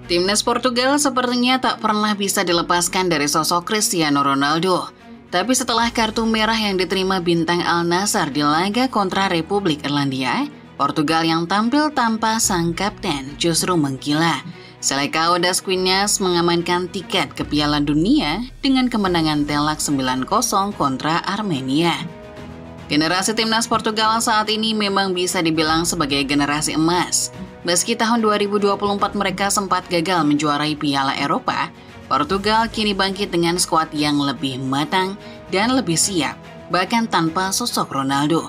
Timnas Portugal sepertinya tak pernah bisa dilepaskan dari sosok Cristiano Ronaldo. Tapi setelah kartu merah yang diterima bintang Al Nassr di laga kontra Republik Irlandia, Portugal yang tampil tanpa sang kapten justru menggila. Selecao das Quinas mengamankan tiket ke Piala Dunia dengan kemenangan telak 9-0 kontra Armenia. Generasi timnas Portugal saat ini memang bisa dibilang sebagai generasi emas. Meski tahun 2024 mereka sempat gagal menjuarai Piala Eropa, Portugal kini bangkit dengan skuad yang lebih matang dan lebih siap, bahkan tanpa sosok Ronaldo.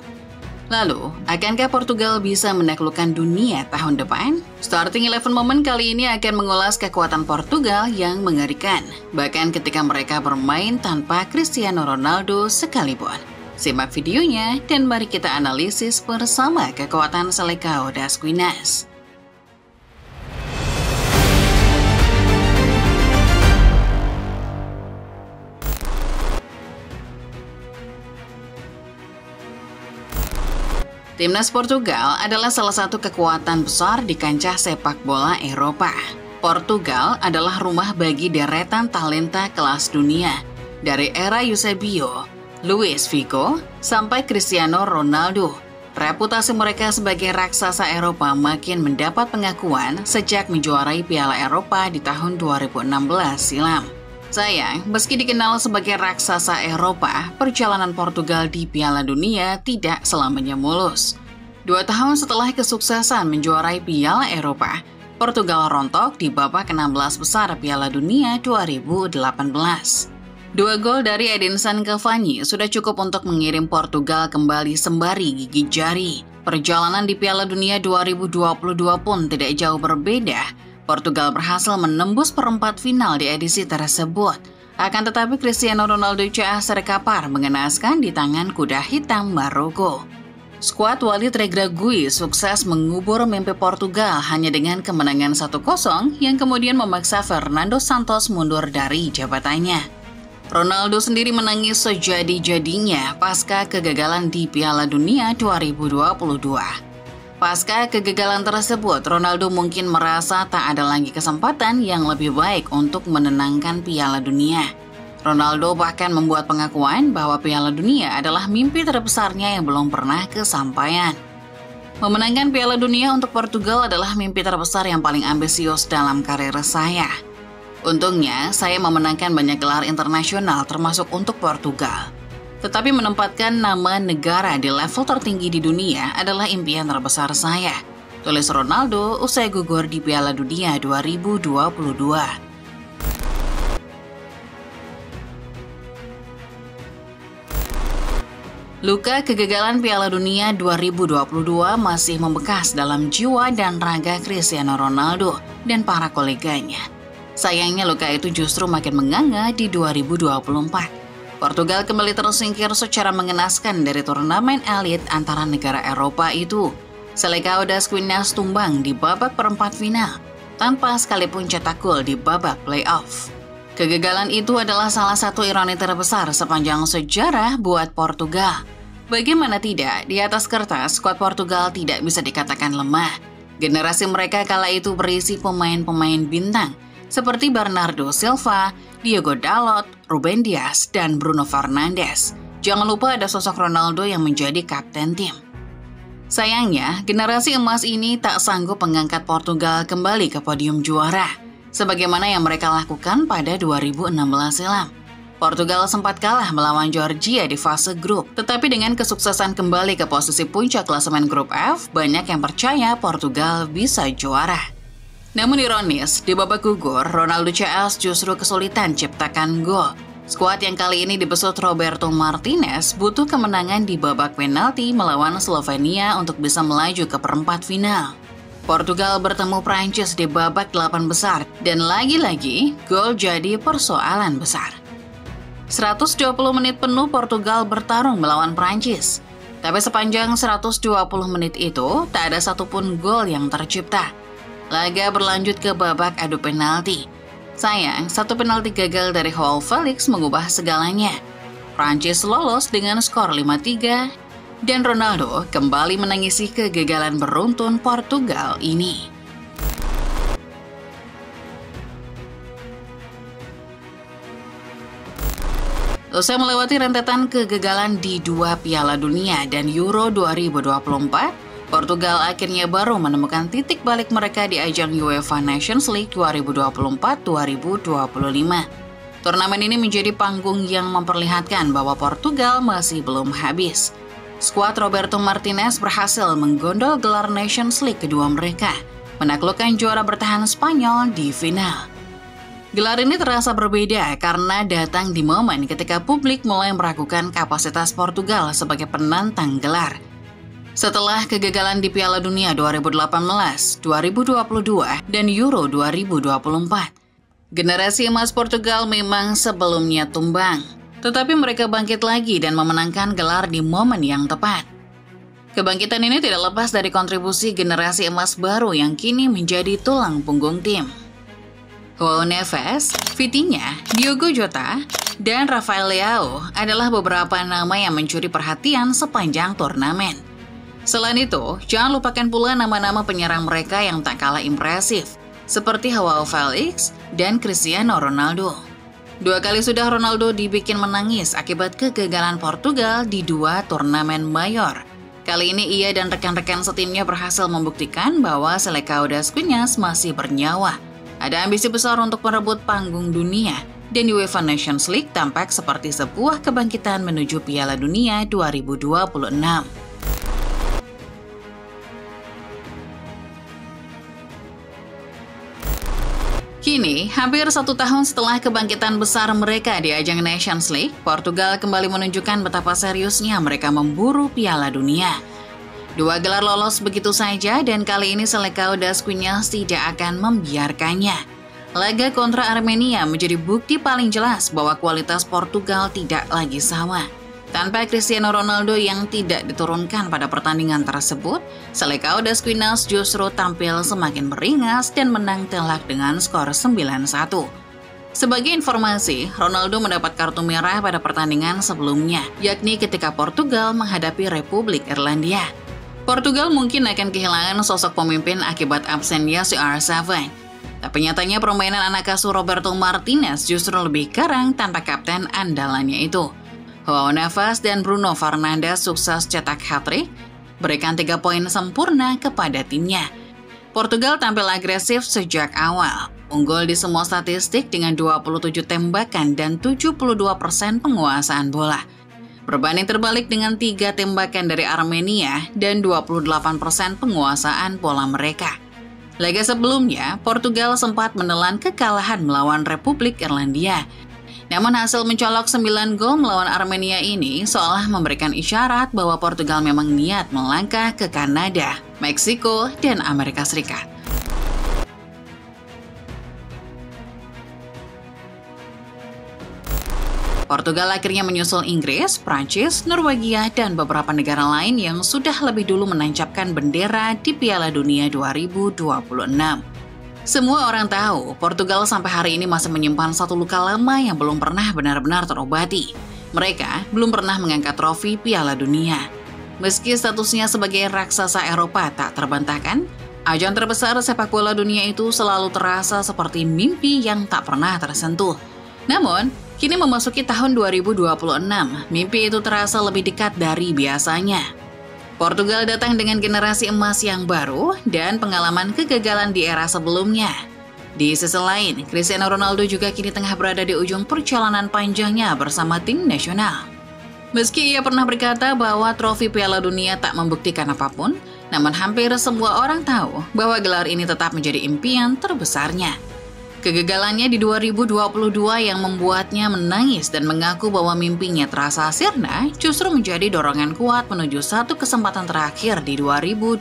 Lalu, akankah Portugal bisa menaklukkan dunia tahun depan? Starting 11 Moment kali ini akan mengulas kekuatan Portugal yang mengerikan, bahkan ketika mereka bermain tanpa Cristiano Ronaldo sekalipun. Simak videonya dan mari kita analisis bersama kekuatan Selecao das Quinas. Timnas Portugal adalah salah satu kekuatan besar di kancah sepak bola Eropa. Portugal adalah rumah bagi deretan talenta kelas dunia, dari era Eusebio, Luis Figo, sampai Cristiano Ronaldo. Reputasi mereka sebagai raksasa Eropa makin mendapat pengakuan sejak menjuarai Piala Eropa di tahun 2016 silam. Sayang, meski dikenal sebagai raksasa Eropa, perjalanan Portugal di Piala Dunia tidak selamanya mulus. 2 tahun setelah kesuksesan menjuarai Piala Eropa, Portugal rontok di babak 16 besar Piala Dunia 2018. 2 gol dari Edinson Cavani sudah cukup untuk mengirim Portugal kembali sembari gigit jari. Perjalanan di Piala Dunia 2022 pun tidak jauh berbeda. Portugal berhasil menembus perempat final di edisi tersebut. Akan tetapi Cristiano Ronaldo CR terkapar mengenaskan di tangan kuda hitam Maroko. Skuad Walid Regragui sukses mengubur mimpi Portugal hanya dengan kemenangan 1-0 yang kemudian memaksa Fernando Santos mundur dari jabatannya. Ronaldo sendiri menangis sejadi-jadinya pasca kegagalan di Piala Dunia 2022. Pasca kegagalan tersebut, Ronaldo mungkin merasa tak ada lagi kesempatan yang lebih baik untuk menenangkan Piala Dunia. Ronaldo bahkan membuat pengakuan bahwa Piala Dunia adalah mimpi terbesarnya yang belum pernah kesampaian. Memenangkan Piala Dunia untuk Portugal adalah mimpi terbesar yang paling ambisius dalam karir saya. Untungnya, saya memenangkan banyak gelar internasional termasuk untuk Portugal. Tetapi menempatkan nama negara di level tertinggi di dunia adalah impian terbesar saya, tulis Ronaldo usai gugur di Piala Dunia 2022. Luka kegagalan Piala Dunia 2022 masih membekas dalam jiwa dan raga Cristiano Ronaldo dan para koleganya. Sayangnya luka itu justru makin menganga di 2024. Portugal kembali tersingkir secara mengenaskan dari turnamen elit antara negara Eropa itu. Selecao das Quinas tumbang di babak perempat final, tanpa sekalipun cetak gol di babak playoff. Kegagalan itu adalah salah satu ironi terbesar sepanjang sejarah buat Portugal. Bagaimana tidak, di atas kertas, skuad Portugal tidak bisa dikatakan lemah. Generasi mereka kala itu berisi pemain-pemain bintang, seperti Bernardo Silva, Diogo Dalot, Ruben Dias, dan Bruno Fernandes. Jangan lupa ada sosok Ronaldo yang menjadi kapten tim. Sayangnya, generasi emas ini tak sanggup mengangkat Portugal kembali ke podium juara, sebagaimana yang mereka lakukan pada 2016 silam. Portugal sempat kalah melawan Georgia di fase grup, tetapi dengan kesuksesan kembali ke posisi puncak klasemen grup F, banyak yang percaya Portugal bisa juara. Namun ironis, di babak gugur, Ronaldo CS justru kesulitan ciptakan gol. Skuad yang kali ini dibesut Roberto Martinez butuh kemenangan di babak penalti melawan Slovenia untuk bisa melaju ke perempat final. Portugal bertemu Prancis di babak 8 besar, dan lagi-lagi gol jadi persoalan besar. 120 menit penuh Portugal bertarung melawan Prancis. Tapi sepanjang 120 menit itu, tak ada satupun gol yang tercipta. Laga berlanjut ke babak adu penalti. Sayang, satu penalti gagal dari Joao Felix mengubah segalanya. Prancis lolos dengan skor 5-3, dan Ronaldo kembali menangisi kegagalan beruntun Portugal ini. Usai melewati rentetan kegagalan di 2 Piala Dunia dan Euro 2024, Portugal akhirnya baru menemukan titik balik mereka di ajang UEFA Nations League 2024-2025. Turnamen ini menjadi panggung yang memperlihatkan bahwa Portugal masih belum habis. Skuad Roberto Martinez berhasil menggondol gelar Nations League kedua mereka, menaklukkan juara bertahan Spanyol di final. Gelar ini terasa berbeda karena datang di momen ketika publik mulai meragukan kapasitas Portugal sebagai penantang gelar. Setelah kegagalan di Piala Dunia 2018, 2022, dan Euro 2024, generasi emas Portugal memang sebelumnya tumbang, tetapi mereka bangkit lagi dan memenangkan gelar di momen yang tepat. Kebangkitan ini tidak lepas dari kontribusi generasi emas baru yang kini menjadi tulang punggung tim. Joao Neves, Vitinha, Diogo Jota, dan Rafael Leao adalah beberapa nama yang mencuri perhatian sepanjang turnamen. Selain itu, jangan lupakan pula nama-nama penyerang mereka yang tak kalah impresif, seperti Joao Felix dan Cristiano Ronaldo. 2 kali sudah Ronaldo dibikin menangis akibat kegagalan Portugal di 2 turnamen mayor. Kali ini ia dan rekan-rekan setimnya berhasil membuktikan bahwa Selecao das Cunhas masih bernyawa. Ada ambisi besar untuk merebut panggung dunia, dan UEFA Nations League tampak seperti sebuah kebangkitan menuju Piala Dunia 2026. Kini, hampir 1 tahun setelah kebangkitan besar mereka di ajang Nations League, Portugal kembali menunjukkan betapa seriusnya mereka memburu Piala Dunia. 2 gelar lolos begitu saja dan kali ini Selecao das Cunhas tidak akan membiarkannya. Laga kontra Armenia menjadi bukti paling jelas bahwa kualitas Portugal tidak lagi sama. Tanpa Cristiano Ronaldo yang tidak diturunkan pada pertandingan tersebut, Selecao das Cunhas justru tampil semakin beringas dan menang telak dengan skor 9-1. Sebagai informasi, Ronaldo mendapat kartu merah pada pertandingan sebelumnya, yakni ketika Portugal menghadapi Republik Irlandia. Portugal mungkin akan kehilangan sosok pemimpin akibat absennya CR7. Tapi nyatanya permainan anak asuh Roberto Martinez justru lebih garang tanpa kapten andalannya itu. Joao Neves dan Bruno Fernandes sukses cetak hat-trick, berikan 3 poin sempurna kepada timnya. Portugal tampil agresif sejak awal, unggul di semua statistik dengan 27 tembakan dan 72% penguasaan bola. Berbanding terbalik dengan 3 tembakan dari Armenia dan 28% penguasaan bola mereka. Laga sebelumnya, Portugal sempat menelan kekalahan melawan Republik Irlandia. Namun hasil mencolok 9 gol melawan Armenia ini seolah memberikan isyarat bahwa Portugal memang niat melangkah ke Kanada, Meksiko, dan Amerika Serikat. Portugal akhirnya menyusul Inggris, Prancis, Norwegia, dan beberapa negara lain yang sudah lebih dulu menancapkan bendera di Piala Dunia 2026. Semua orang tahu, Portugal sampai hari ini masih menyimpan satu luka lama yang belum pernah benar-benar terobati. Mereka belum pernah mengangkat trofi Piala Dunia. Meski statusnya sebagai raksasa Eropa tak terbantahkan, ajang terbesar sepak bola dunia itu selalu terasa seperti mimpi yang tak pernah tersentuh. Namun, kini memasuki tahun 2026, mimpi itu terasa lebih dekat dari biasanya. Portugal datang dengan generasi emas yang baru dan pengalaman kegagalan di era sebelumnya. Di sisi lain, Cristiano Ronaldo juga kini tengah berada di ujung perjalanan panjangnya bersama tim nasional. Meski ia pernah berkata bahwa trofi Piala Dunia tak membuktikan apapun, namun hampir semua orang tahu bahwa gelar ini tetap menjadi impian terbesarnya. Kegagalannya di 2022 yang membuatnya menangis dan mengaku bahwa mimpinya terasa sirna justru menjadi dorongan kuat menuju satu kesempatan terakhir di 2026.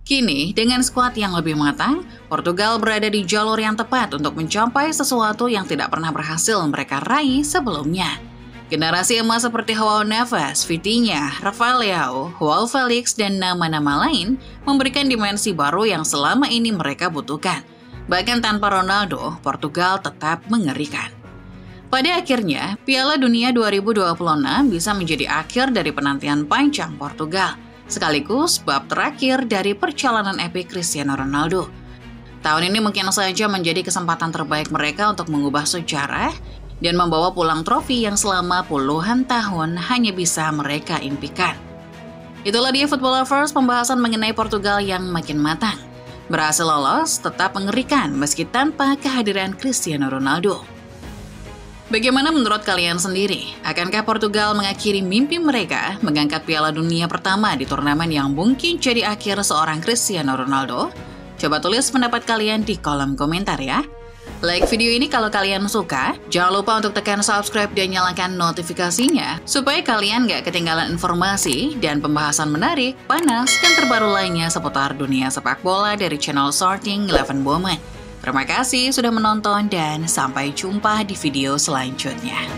Kini, dengan skuad yang lebih matang, Portugal berada di jalur yang tepat untuk mencapai sesuatu yang tidak pernah berhasil mereka raih sebelumnya. Generasi emas seperti Joao Neves, Vitinha, Rafael Leao, Joao Felix, dan nama-nama lain memberikan dimensi baru yang selama ini mereka butuhkan. Bahkan tanpa Ronaldo, Portugal tetap mengerikan. Pada akhirnya, Piala Dunia 2026 bisa menjadi akhir dari penantian panjang Portugal, sekaligus bab terakhir dari perjalanan epik Cristiano Ronaldo. Tahun ini mungkin saja menjadi kesempatan terbaik mereka untuk mengubah sejarah dan membawa pulang trofi yang selama puluhan tahun hanya bisa mereka impikan. Itulah dia Football Lovers, pembahasan mengenai Portugal yang makin matang. Berhasil lolos tetap mengerikan meski tanpa kehadiran Cristiano Ronaldo. Bagaimana menurut kalian sendiri? Akankah Portugal mengakhiri mimpi mereka mengangkat Piala Dunia pertama di turnamen yang mungkin jadi akhir seorang Cristiano Ronaldo? Coba tulis pendapat kalian di kolom komentar ya. Like video ini kalau kalian suka, jangan lupa untuk tekan subscribe dan nyalakan notifikasinya supaya kalian gak ketinggalan informasi dan pembahasan menarik, panas, dan terbaru lainnya seputar dunia sepak bola dari channel Sorting 11 Women. Terima kasih sudah menonton dan sampai jumpa di video selanjutnya.